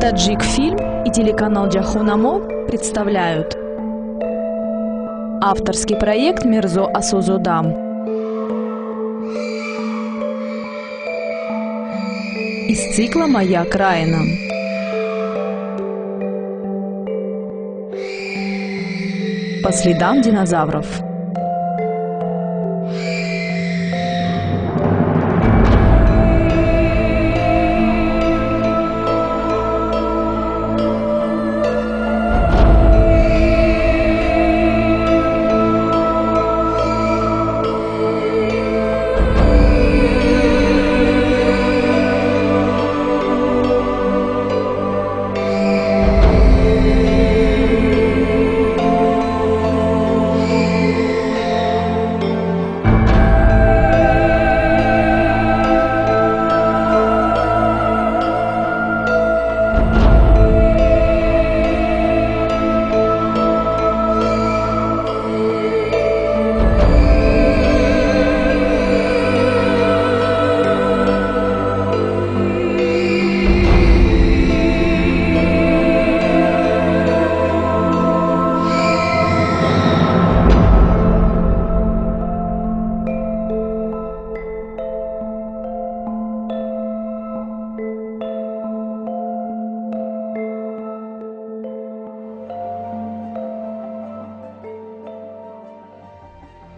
Таджикфильм и телеканал Джахунамо представляют авторский проект Мирзо Асозодам из цикла «Моя Краина». По следам динозавров.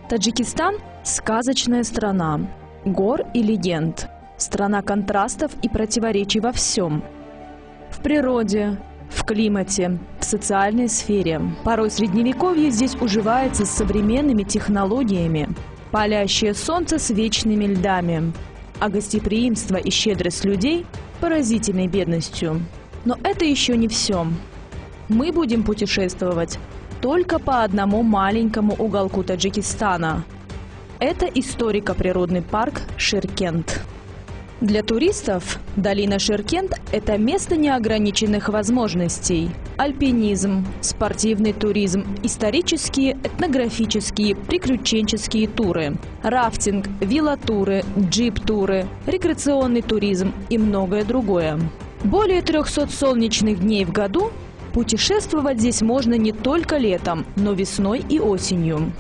Таджикистан – сказочная страна, гор и легенд, страна контрастов и противоречий во всем. В природе, в климате, в социальной сфере. Порой средневековье здесь уживается с современными технологиями, палящее солнце с вечными льдами, а гостеприимство и щедрость людей – поразительной бедностью. Но это еще не все. Мы будем путешествовать только по одному маленькому уголку Таджикистана. Это историко-природный парк Ширкент. Для туристов долина Ширкент – это место неограниченных возможностей. Альпинизм, спортивный туризм, исторические, этнографические, приключенческие туры, рафтинг, велотуры, джип-туры, рекреационный туризм и многое другое. Более 300 солнечных дней в году путешествовать здесь можно не только летом, но весной и осенью.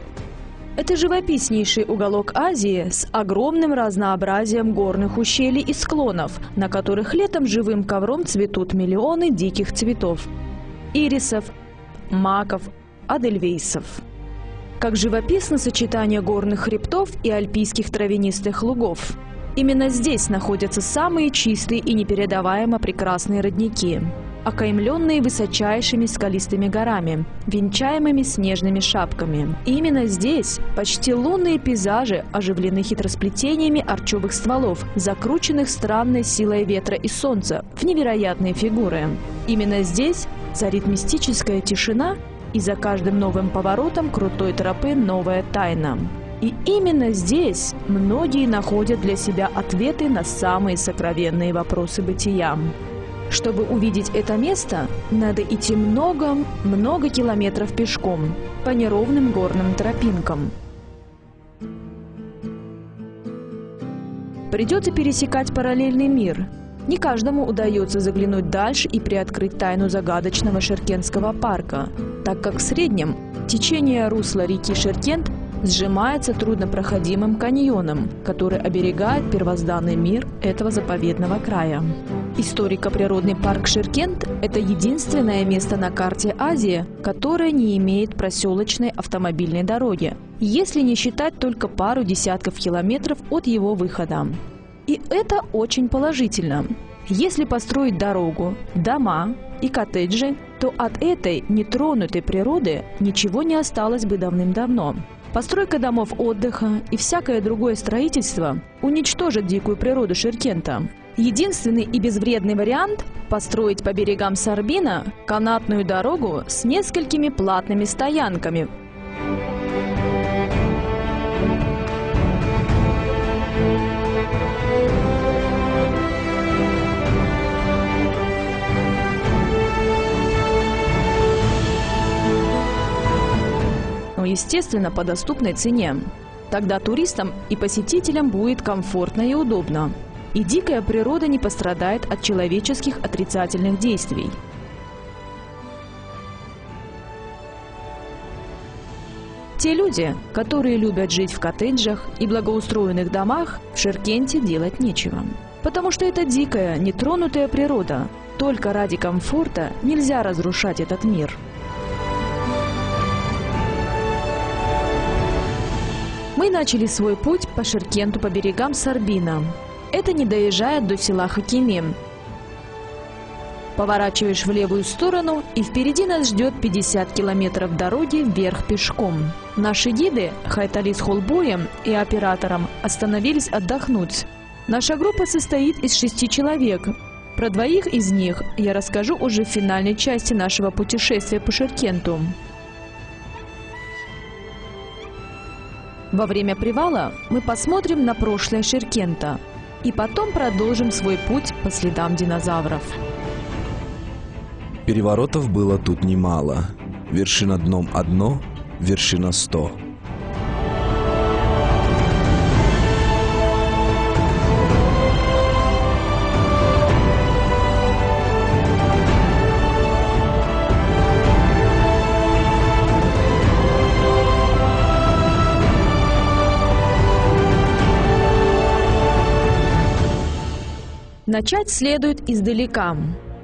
Это живописнейший уголок Азии с огромным разнообразием горных ущелий и склонов, на которых летом живым ковром цветут миллионы диких цветов – ирисов, маков, адельвейсов. Как живописно сочетание горных хребтов и альпийских травянистых лугов. Именно здесь находятся самые чистые и непередаваемо прекрасные родники, окаймленные высочайшими скалистыми горами, венчаемыми снежными шапками. И именно здесь почти лунные пейзажи оживлены хитросплетениями арчевых стволов, закрученных странной силой ветра и солнца в невероятные фигуры. Именно здесь царит мистическая тишина, и за каждым новым поворотом крутой тропы новая тайна. И именно здесь многие находят для себя ответы на самые сокровенные вопросы бытия. Чтобы увидеть это место, надо идти много километров пешком по неровным горным тропинкам. Придется пересекать параллельный мир. Не каждому удается заглянуть дальше и приоткрыть тайну загадочного Ширкентского парка, так как в среднем течение русла реки Ширкент сжимается труднопроходимым каньоном, который оберегает первозданный мир этого заповедного края. Историко-природный парк Ширкент – это единственное место на карте Азии, которое не имеет проселочной автомобильной дороги, если не считать только пару десятков километров от его выхода. И это очень положительно. Если построить дорогу, дома и коттеджи, то от этой нетронутой природы ничего не осталось бы давным-давно. Постройка домов отдыха и всякое другое строительство уничтожит дикую природу Ширкента. Единственный и безвредный вариант – построить по берегам Сарбина канатную дорогу с несколькими платными стоянками. Но, естественно, по доступной цене. Тогда туристам и посетителям будет комфортно и удобно. и дикая природа не пострадает от человеческих отрицательных действий. Те люди, которые любят жить в коттеджах и благоустроенных домах, в Ширкенте делать нечего. Потому что это дикая, нетронутая природа. Только ради комфорта нельзя разрушать этот мир. Мы начали свой путь по Ширкенту по берегам Сарбина. Это не доезжает до села Хакиме. Поворачиваешь в левую сторону, и впереди нас ждет 50 километров дороги вверх пешком. Наши гиды, Хайтали с Холбоем и оператором, остановились отдохнуть. Наша группа состоит из 6 человек. Про 2 из них я расскажу уже в финальной части нашего путешествия по Ширкенту. Во время привала мы посмотрим на прошлое Ширкента и потом продолжим свой путь по следам динозавров. Переворотов было тут немало. Вершина дном одно, вершина 100. Начать следует издалека.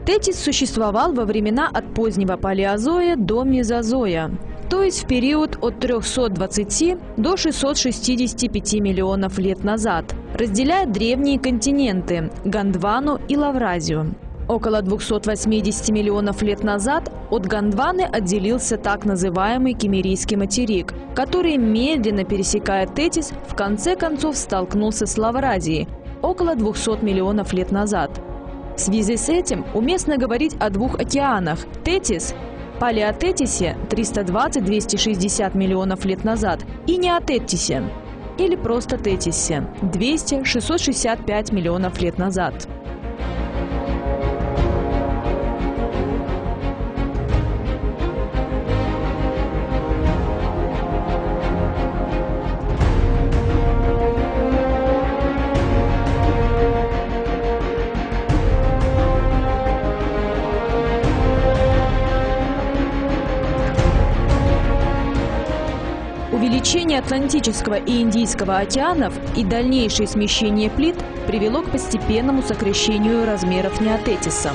Тетис существовал во времена от позднего палеозоя до мезозоя, то есть в период от 320 до 665 миллионов лет назад, разделяя древние континенты – Гондвану и Лавразию. Около 280 миллионов лет назад от Гондваны отделился так называемый Киммерийский материк, который, медленно пересекая Тетис, в конце концов столкнулся с Лавразией около 200 миллионов лет назад. В связи с этим уместно говорить о 2 океанах – Тетис, Палеотетисе 320-260 миллионов лет назад и Неотетисе, или просто Тетисе 200-665 миллионов лет назад. Увеличение Атлантического и Индийского океанов и дальнейшее смещение плит привело к постепенному сокращению размеров Неотетиса.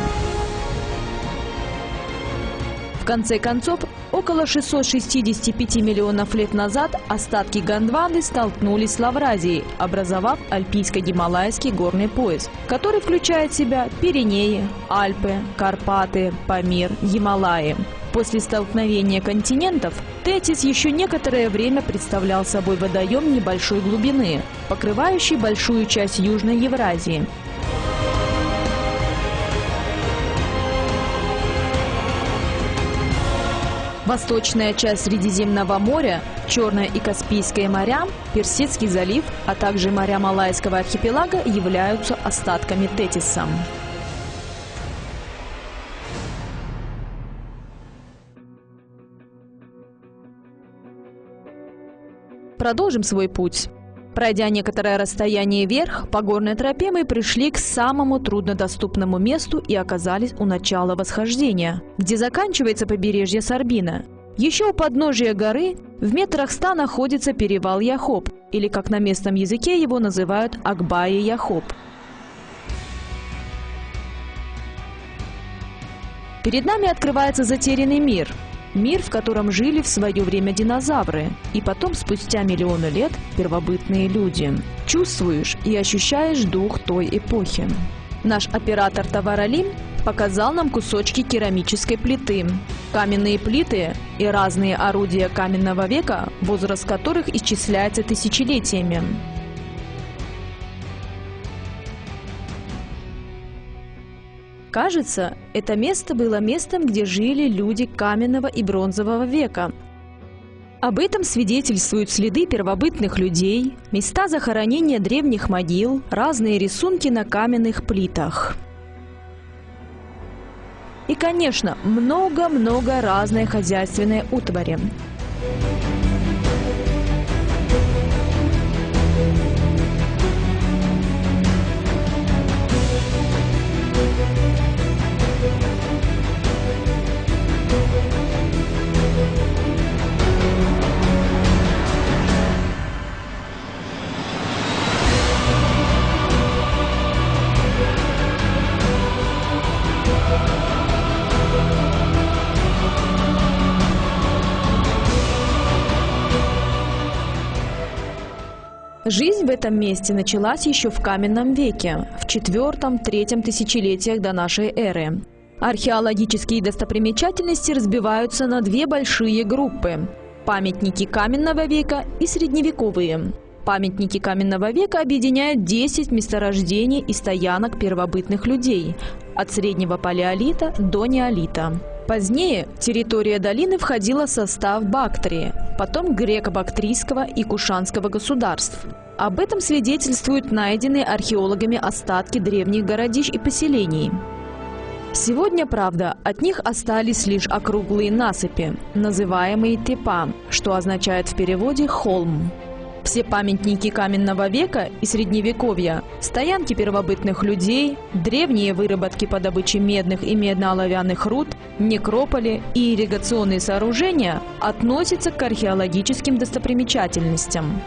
В конце концов, около 665 миллионов лет назад остатки Гондваны столкнулись с Лавразией, образовав Альпийско-Гималайский горный пояс, который включает в себя Пиренеи, Альпы, Карпаты, Памир, Гималаи. После столкновения континентов Тетис еще некоторое время представлял собой водоем небольшой глубины, покрывающий большую часть Южной Евразии. Восточная часть Средиземного моря, Черное и Каспийское моря, Персидский залив, а также моря Малайского архипелага являются остатками Тетиса. Продолжим свой путь. Пройдя некоторое расстояние вверх, по горной тропе мы пришли к самому труднодоступному месту и оказались у начала восхождения, где заканчивается побережье Сарбина. Еще у подножия горы в метрах 100 находится перевал Яхоб, или, как на местном языке его называют, Акбаи-Яхоб. Перед нами открывается затерянный мир. Мир, в котором жили в свое время динозавры, и потом, спустя миллионы лет, первобытные люди. Чувствуешь и ощущаешь дух той эпохи. Наш оператор Таваралим показал нам кусочки керамической плиты, каменные плиты и разные орудия каменного века, возраст которых исчисляется тысячелетиями. Кажется, это место было местом, где жили люди каменного и бронзового века. Об этом свидетельствуют следы первобытных людей, места захоронения древних могил, разные рисунки на каменных плитах. И, конечно, много-много разной хозяйственной утвари. Жизнь в этом месте началась еще в каменном веке, в IV-III тысячелетиях до нашей эры. Археологические достопримечательности разбиваются на две большие группы – памятники каменного века и средневековые. Памятники каменного века объединяют 10 месторождений и стоянок первобытных людей от среднего палеолита до неолита. Позднее территория долины входила в состав Бактрии, потом греко-бактрийского и кушанского государств. Об этом свидетельствуют найденные археологами остатки древних городищ и поселений. Сегодня, правда, от них остались лишь округлые насыпи, называемые тепа, что означает в переводе «холм». Все памятники каменного века и средневековья, стоянки первобытных людей, древние выработки по добыче медных и медно-оловянных руд, некрополи и ирригационные сооружения относятся к археологическим достопримечательностям.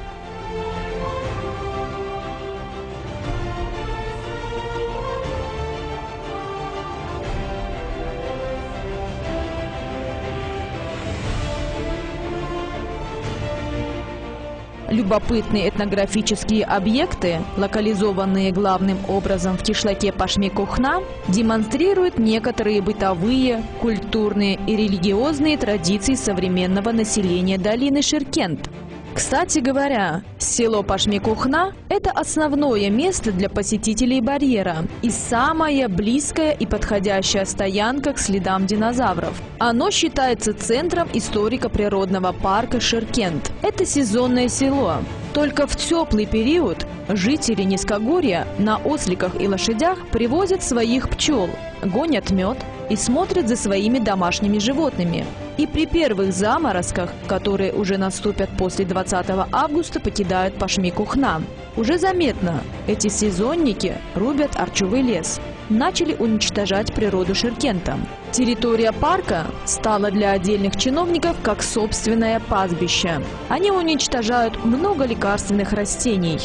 Любопытные этнографические объекты, локализованные главным образом в кишлаке Пашми-Кохна, демонстрируют некоторые бытовые, культурные и религиозные традиции современного населения долины Ширкент. Кстати говоря, село Пашми-Кохна – это основное место для посетителей барьера и самая близкая и подходящая стоянка к следам динозавров. Оно считается центром историко-природного парка Ширкент. Это сезонное село. Только в теплый период жители низкогорья на осликах и лошадях привозят своих пчел, гонят мед и смотрят за своими домашними животными. И при первых заморозках, которые уже наступят после 20 августа, покидают Пашми-Кохна. Уже заметно, эти сезонники рубят орчевый лес. Начали уничтожать природу Ширкента. Территория парка стала для отдельных чиновников как собственное пастбище. Они уничтожают много лекарственных растений.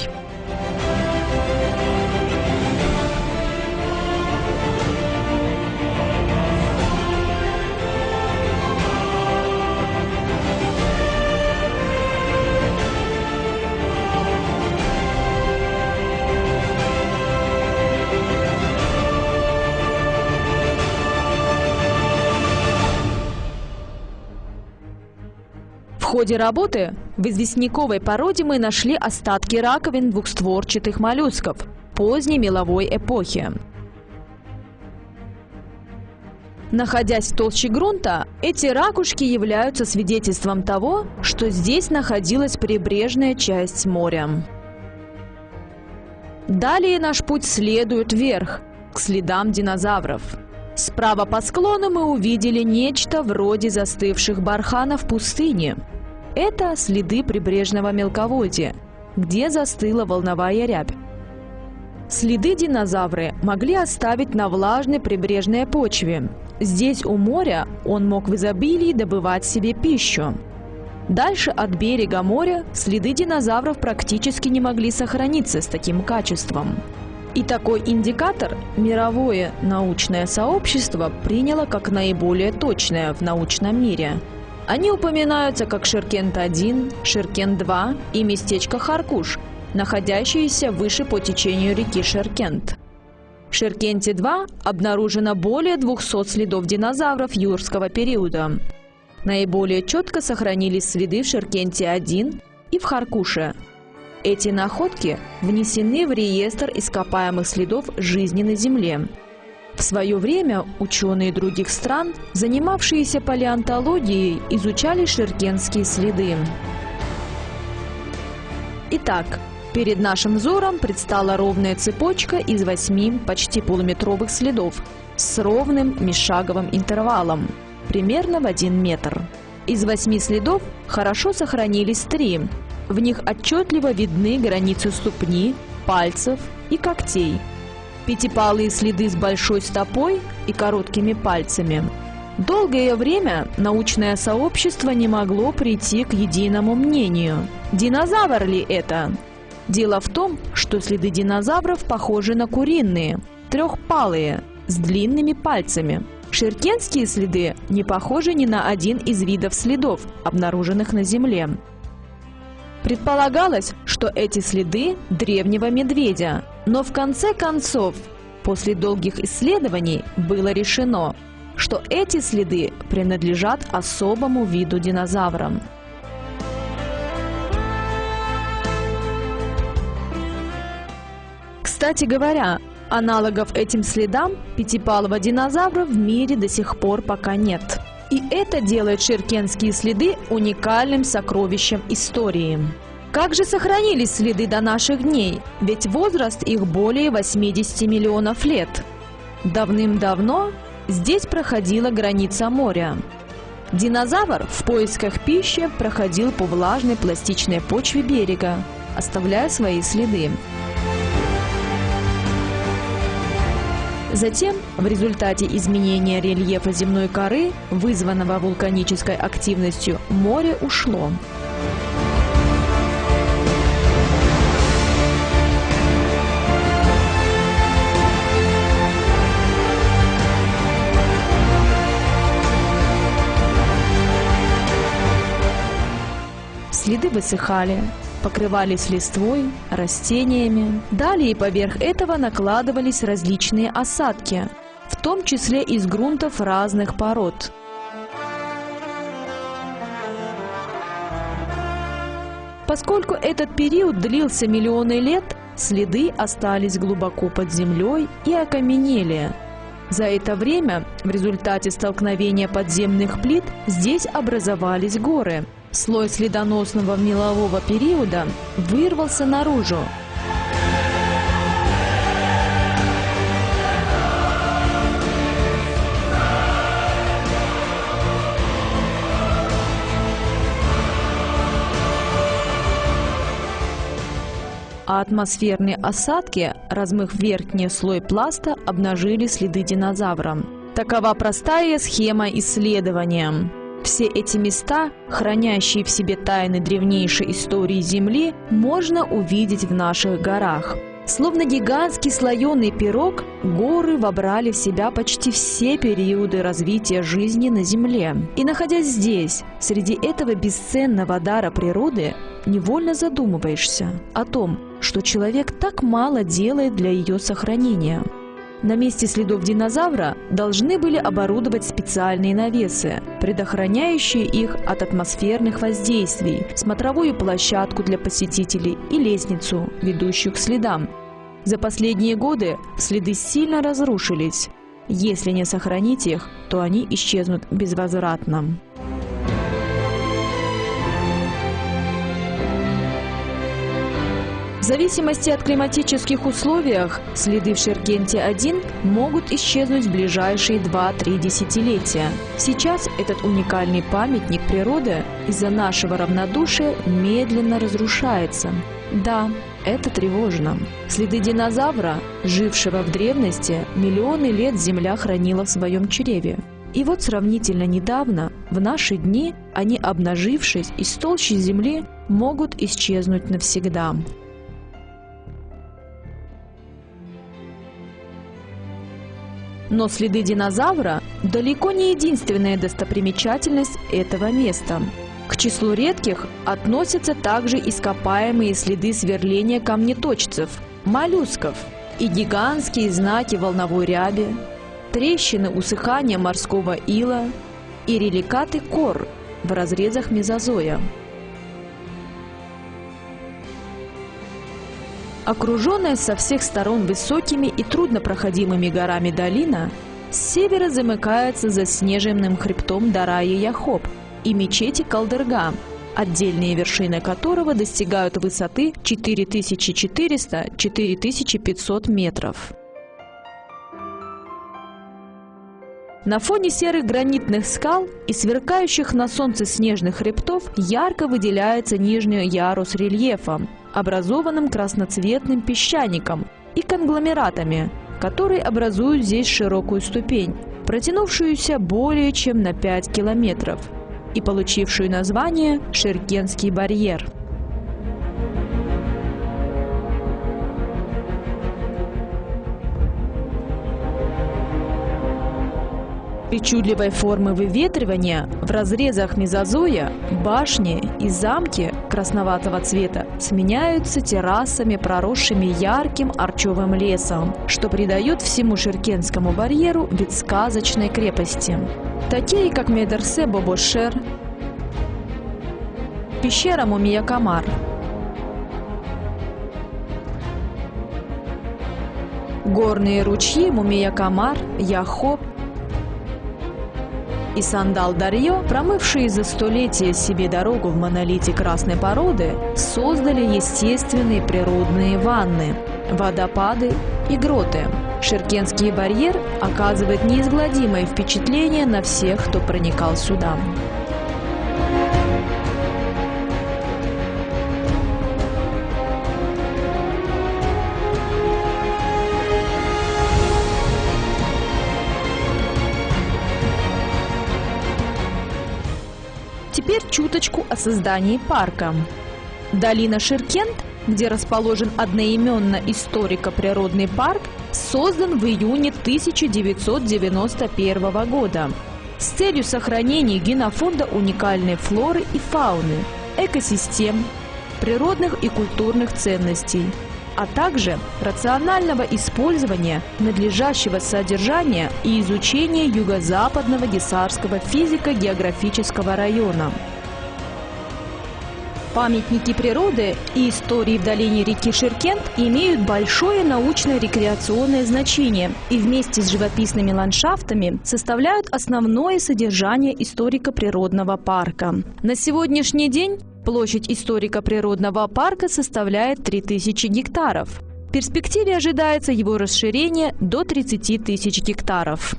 В ходе работы в известняковой породе мы нашли остатки раковин двухстворчатых моллюсков поздней меловой эпохи. Находясь в толще грунта, эти ракушки являются свидетельством того, что здесь находилась прибрежная часть моря. Далее наш путь следует вверх, к следам динозавров. Справа по склону мы увидели нечто вроде застывших барханов пустыни. Это следы прибрежного мелководья, где застыла волновая рябь. Следы динозавры могли оставить на влажной прибрежной почве. Здесь у моря он мог в изобилии добывать себе пищу. Дальше от берега моря следы динозавров практически не могли сохраниться с таким качеством. И такой индикатор мировое научное сообщество приняло как наиболее точное в научном мире. Они упоминаются как Ширкент-1, Ширкент-2 и местечко Харкуш, находящиеся выше по течению реки Ширкент. В Ширкенте-2 обнаружено более 200 следов динозавров юрского периода. Наиболее четко сохранились следы в Ширкенте-1 и в Харкуше. Эти находки внесены в реестр ископаемых следов жизни на Земле. В свое время ученые других стран, занимавшиеся палеонтологией, изучали ширкентские следы. Итак, перед нашим взором предстала ровная цепочка из 8 почти полуметровых следов с ровным межшаговым интервалом, примерно в 1 метр. Из 8 следов хорошо сохранились 3. В них отчетливо видны границы ступни, пальцев и когтей. Пятипалые следы с большой стопой и короткими пальцами. Долгое время научное сообщество не могло прийти к единому мнению. Динозавр ли это? Дело в том, что следы динозавров похожи на куриные, трехпалые, с длинными пальцами. Ширкентские следы не похожи ни на один из видов следов, обнаруженных на Земле. Предполагалось, что эти следы древнего медведя, но в конце концов, после долгих исследований, было решено, что эти следы принадлежат особому виду динозавра. Кстати говоря, аналогов этим следам пятипалого динозавра в мире до сих пор пока нет. И это делает ширкенские следы уникальным сокровищем истории. Как же сохранились следы до наших дней? Ведь возраст их более 80 миллионов лет. Давным-давно здесь проходила граница моря. Динозавр в поисках пищи проходил по влажной пластичной почве берега, оставляя свои следы. Затем, в результате изменения рельефа земной коры, вызванного вулканической активностью, море ушло. Следы высыхали, покрывались листвой, растениями. Далее поверх этого накладывались различные осадки, в том числе из грунтов разных пород. Поскольку этот период длился миллионы лет, следы остались глубоко под землей и окаменели. За это время, в результате столкновения подземных плит, здесь образовались горы. Слой следоносного мелового периода вырвался наружу. А атмосферные осадки, размыв верхний слой пласта, обнажили следы динозавра. Такова простая схема исследования. Все эти места, хранящие в себе тайны древнейшей истории Земли, можно увидеть в наших горах. Словно гигантский слоеный пирог, горы вобрали в себя почти все периоды развития жизни на Земле. И находясь здесь, среди этого бесценного дара природы, невольно задумываешься о том, что человек так мало делает для ее сохранения. На месте следов динозавра должны были оборудовать специальные навесы, предохраняющие их от атмосферных воздействий, смотровую площадку для посетителей и лестницу, ведущую к следам. За последние годы следы сильно разрушились. Если не сохранить их, то они исчезнут безвозвратно. В зависимости от климатических условий, следы в Ширкенте-1 могут исчезнуть в ближайшие 2-3 десятилетия. Сейчас этот уникальный памятник природы из-за нашего равнодушия медленно разрушается. Да, это тревожно. Следы динозавра, жившего в древности, миллионы лет Земля хранила в своем чреве. И вот сравнительно недавно, в наши дни, они, обнажившись из толщи Земли, могут исчезнуть навсегда. Но следы динозавра далеко не единственная достопримечательность этого места. К числу редких относятся также ископаемые следы сверления камнеточцев, моллюсков и гигантские знаки волновой ряби, трещины усыхания морского ила и реликаты кор в разрезах мезозоя. Окруженная со всех сторон высокими и труднопроходимыми горами долина, с севера замыкается заснеженным хребтом Дарайя-Яхоп и мечети Калдырга, отдельные вершины которого достигают высоты 4400-4500 метров. На фоне серых гранитных скал и сверкающих на солнце снежных хребтов ярко выделяется нижний ярус рельефа, образованным красноцветным песчаником и конгломератами, которые образуют здесь широкую ступень, протянувшуюся более чем на 5 километров и получившую название Ширкенский барьер. Причудливой формы выветривания в разрезах мезозоя башни и замки красноватого цвета сменяются террасами, проросшими ярким арчевым лесом, что придает всему Ширкентскому барьеру вид сказочной крепости. Такие, как Медресе Бобошер, пещера Мумия Камар, горные ручьи Мумия Камар, Яхоп и Сандал-Дарьё, промывшие за столетия себе дорогу в монолите красной породы, создали естественные природные ванны, водопады и гроты. Ширкентский барьер оказывает неизгладимое впечатление на всех, кто проникал сюда. Теперь чуточку о создании парка. Долина Ширкент, где расположен одноименно историко-природный парк, создан в июне 1991 года с целью сохранения генофонда уникальной флоры и фауны, экосистем, природных и культурных ценностей, а также рационального использования, надлежащего содержания и изучения юго-западного Гисарского физико-географического района. Памятники природы и истории в долине реки Ширкент имеют большое научно-рекреационное значение и вместе с живописными ландшафтами составляют основное содержание историко-природного парка. На сегодняшний день площадь историко-природного парка составляет 3000 гектаров. В перспективе ожидается его расширение до 30 тысяч гектаров.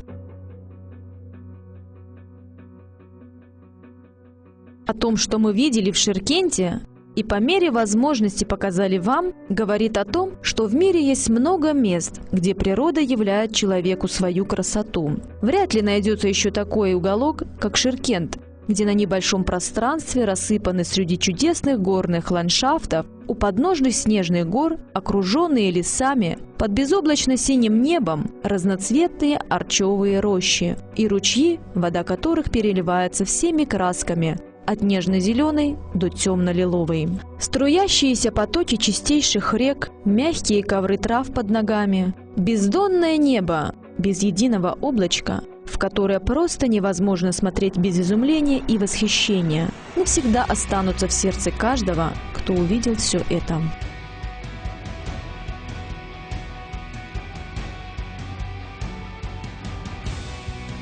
О том, что мы видели в Ширкенте и по мере возможности показали вам, говорит о том, что в мире есть много мест, где природа являет человеку свою красоту. Вряд ли найдется еще такой уголок, как Ширкент, где на небольшом пространстве рассыпаны среди чудесных горных ландшафтов, у подножных снежных гор, окруженные лесами, под безоблачно-синим небом, разноцветные арчевые рощи и ручьи, вода которых переливается всеми красками, от нежно-зеленой до темно-лиловой. Струящиеся потоки чистейших рек, мягкие ковры трав под ногами, бездонное небо, без единого облачка, в которое просто невозможно смотреть без изумления и восхищения, навсегда останутся в сердце каждого, кто увидел все это.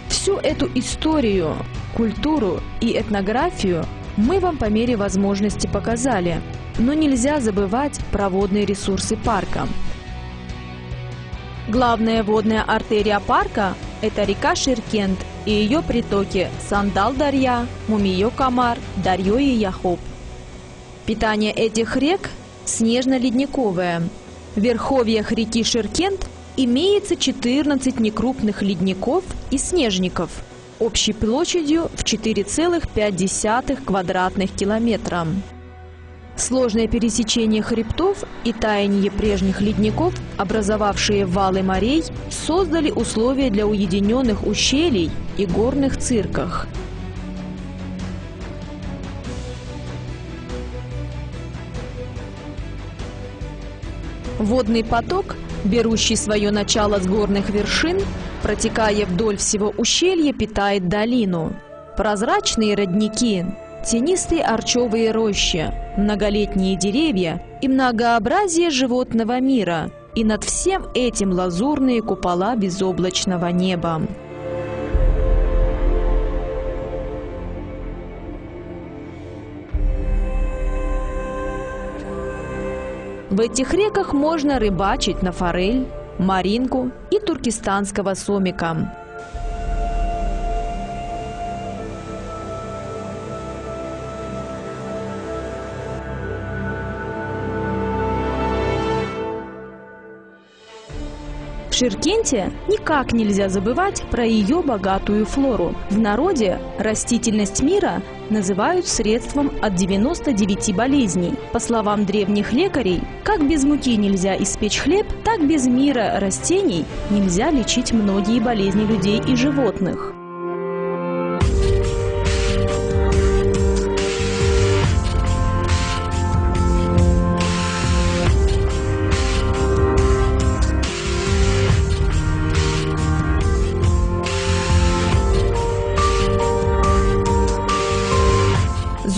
Всю эту историю, культуру и этнографию мы вам по мере возможности показали, но нельзя забывать про водные ресурсы парка. Главная водная артерия парка – это река Ширкент и ее притоки Сандал-Дарья, Мумия Камар, Дарьё и Яхоп. Питание этих рек снежно-ледниковое. В верховьях реки Ширкент имеется 14 некрупных ледников и снежников общей площадью в 4,5 квадратных километра. Сложное пересечение хребтов и таяние прежних ледников, образовавшие валы морей, создали условия для уединенных ущелий и горных цирках. Водный поток, берущий свое начало с горных вершин, протекая вдоль всего ущелья, питает долину. Прозрачные родники, тенистые арчевые рощи, многолетние деревья и многообразие животного мира, и над всем этим лазурные купола безоблачного неба. В этих реках можно рыбачить на форель, маринку и туркестанского сомика. В Ширкенте никак нельзя забывать про ее богатую флору. В народе растительность мира называют средством от 99 болезней. По словам древних лекарей, как без муки нельзя испечь хлеб, так без мира растений нельзя лечить многие болезни людей и животных.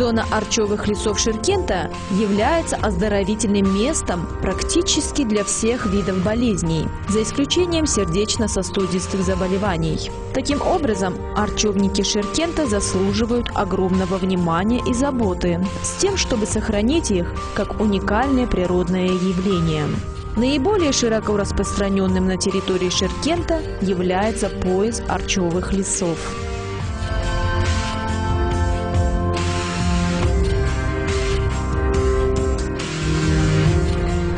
Зона арчевых лесов Ширкента является оздоровительным местом практически для всех видов болезней, за исключением сердечно-сосудистых заболеваний. Таким образом, арчевники Ширкента заслуживают огромного внимания и заботы с тем, чтобы сохранить их как уникальное природное явление. Наиболее широко распространенным на территории Ширкента является пояс арчевых лесов.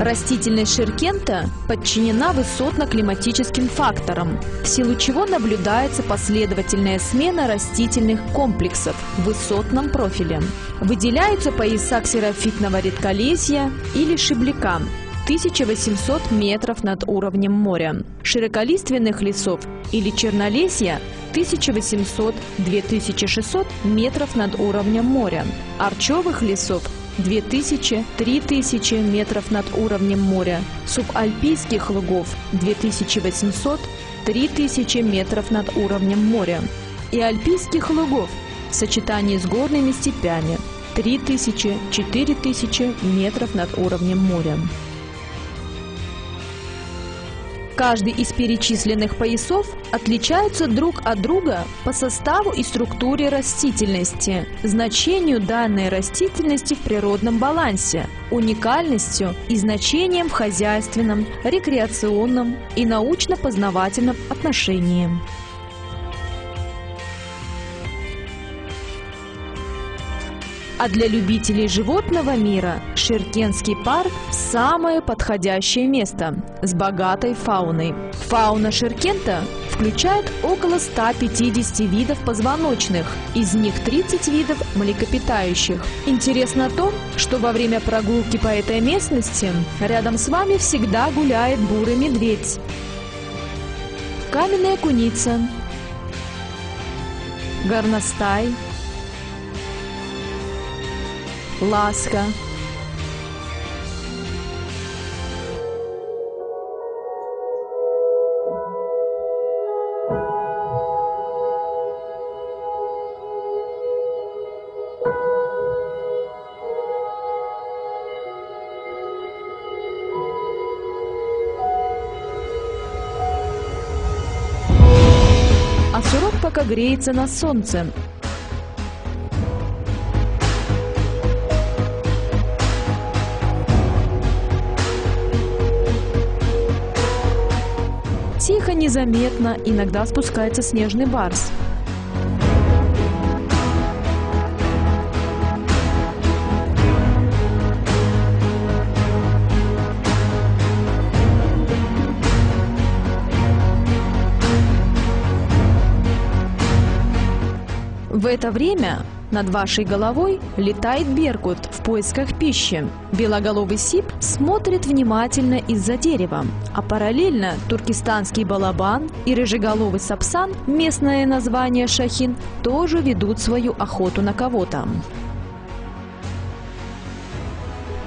Растительность Ширкента подчинена высотно-климатическим факторам, в силу чего наблюдается последовательная смена растительных комплексов в высотном профиле. Выделяются пояса ксерофитного редколесья или шибляка 1800 метров над уровнем моря, широколиственных лесов или чернолесья 1800-2600 метров над уровнем моря, арчевых лесов 2000-3000 метров над уровнем моря, субальпийских лугов 2800-3000 метров над уровнем моря и альпийских лугов в сочетании с горными степями 3000-4000 метров над уровнем моря. Каждый из перечисленных поясов отличаются друг от друга по составу и структуре растительности, значению данной растительности в природном балансе, уникальностью и значением в хозяйственном, рекреационном и научно-познавательном отношении. А для любителей животного мира Ширкентский парк – самое подходящее место с богатой фауной. Фауна Ширкента включает около 150 видов позвоночных, из них 30 видов млекопитающих. Интересно то, что во время прогулки по этой местности рядом с вами всегда гуляет бурый медведь, каменная куница, горностай, ласка, а сурок пока греется на солнце. Тихо, незаметно, иногда спускается снежный барс. В это время над вашей головой летает беркут в поисках пищи. Белоголовый сип смотрит внимательно из-за дерева, а параллельно туркестанский балабан и рыжеголовый сапсан, местное название шахин, тоже ведут свою охоту на кого-то.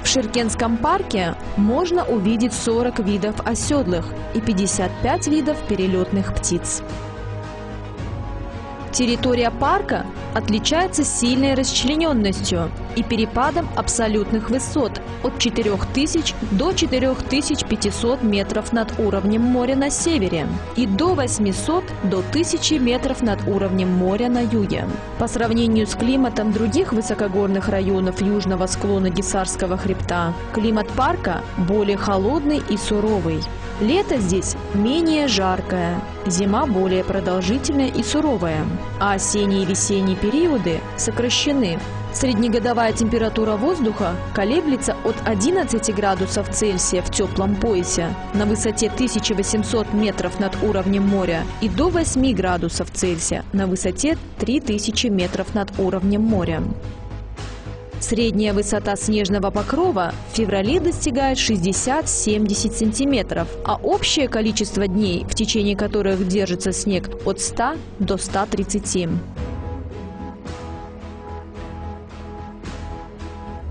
В Ширкентском парке можно увидеть 40 видов оседлых и 55 видов перелетных птиц. Территория парка отличается сильной расчлененностью и перепадом абсолютных высот от 4000 до 4500 метров над уровнем моря на севере и до 800 до 1000 метров над уровнем моря на юге. По сравнению с климатом других высокогорных районов южного склона Гисарского хребта, климат парка более холодный и суровый. Лето здесь менее жаркое, зима более продолжительная и суровая, а осенние и весенние периоды сокращены. Среднегодовая температура воздуха колеблется от 11 градусов Цельсия в теплом поясе на высоте 1800 метров над уровнем моря и до 8 градусов Цельсия на высоте 3000 метров над уровнем моря. Средняя высота снежного покрова в феврале достигает 60-70 сантиметров, а общее количество дней, в течение которых держится снег, от 100 до 130.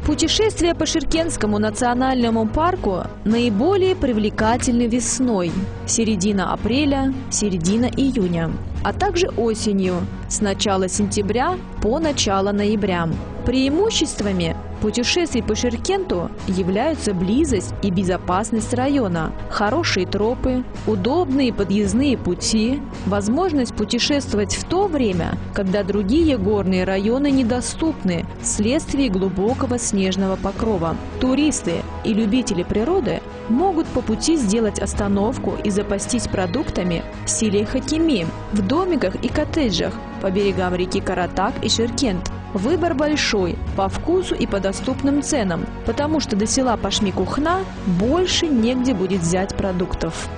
Путешествия по Ширкентскому национальному парку наиболее привлекательны весной, середина апреля, середина июня, а также осенью, с начала сентября по начало ноября. Преимуществами путешествий по Ширкенту являются близость и безопасность района, хорошие тропы, удобные подъездные пути, возможность путешествовать в то время, когда другие горные районы недоступны вследствие глубокого снежного покрова. Туристы и любители природы могут по пути сделать остановку и запастись продуктами в селе Хатими, в домиках и коттеджах по берегам реки Каратак и Ширкент. Выбор большой по вкусу и по доступным ценам, потому что до села Пашми-Кухна больше негде будет взять продуктов.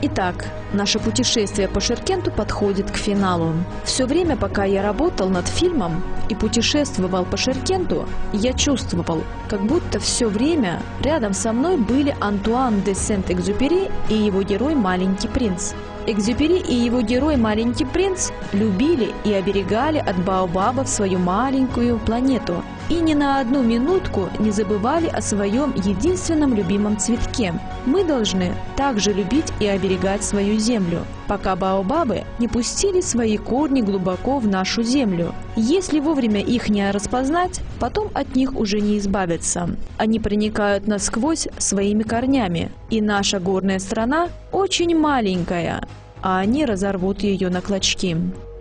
Итак, наше путешествие по Ширкенту подходит к финалу. Все время, пока я работал над фильмом и путешествовал по Ширкенту, я чувствовал, как будто все время рядом со мной были Антуан де Сент-Экзюпери и его герой Маленький принц. Экзюпери и его герой Маленький принц любили и оберегали от Баобаба свою маленькую планету и ни на одну минутку не забывали о своем единственном любимом цветке. Мы должны также любить и оберегать свою землю, пока Баобабы не пустили свои корни глубоко в нашу землю. Если вовремя их не распознать, потом от них уже не избавиться. Они проникают насквозь своими корнями, и наша горная страна очень маленькая, а они разорвут ее на клочки.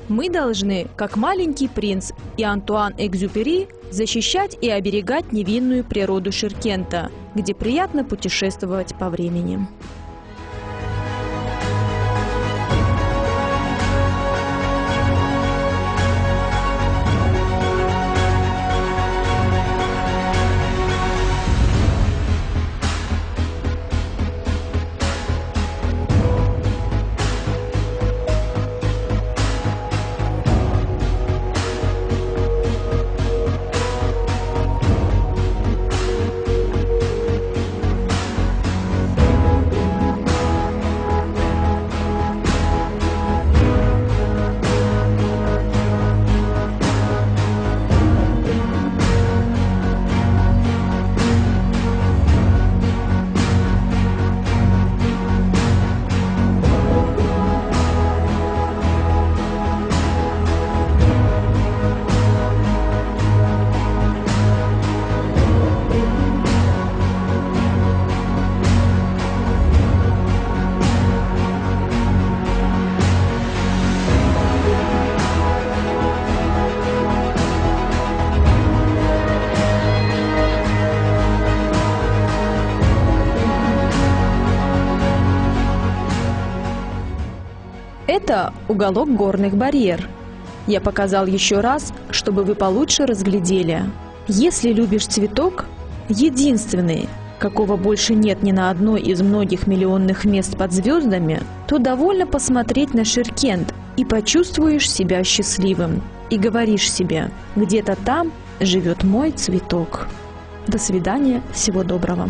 Мы должны, как Маленький принц и Антуан Экзюпери, защищать и оберегать невинную природу Ширкента, где приятно путешествовать по времени. Это уголок горных барьер. Я показал еще раз, чтобы вы получше разглядели. Если любишь цветок, единственный, какого больше нет ни на одной из многих миллионных мест под звездами, то довольно посмотреть на Ширкент и почувствуешь себя счастливым. И говоришь себе, где-то там живет мой цветок. До свидания, всего доброго.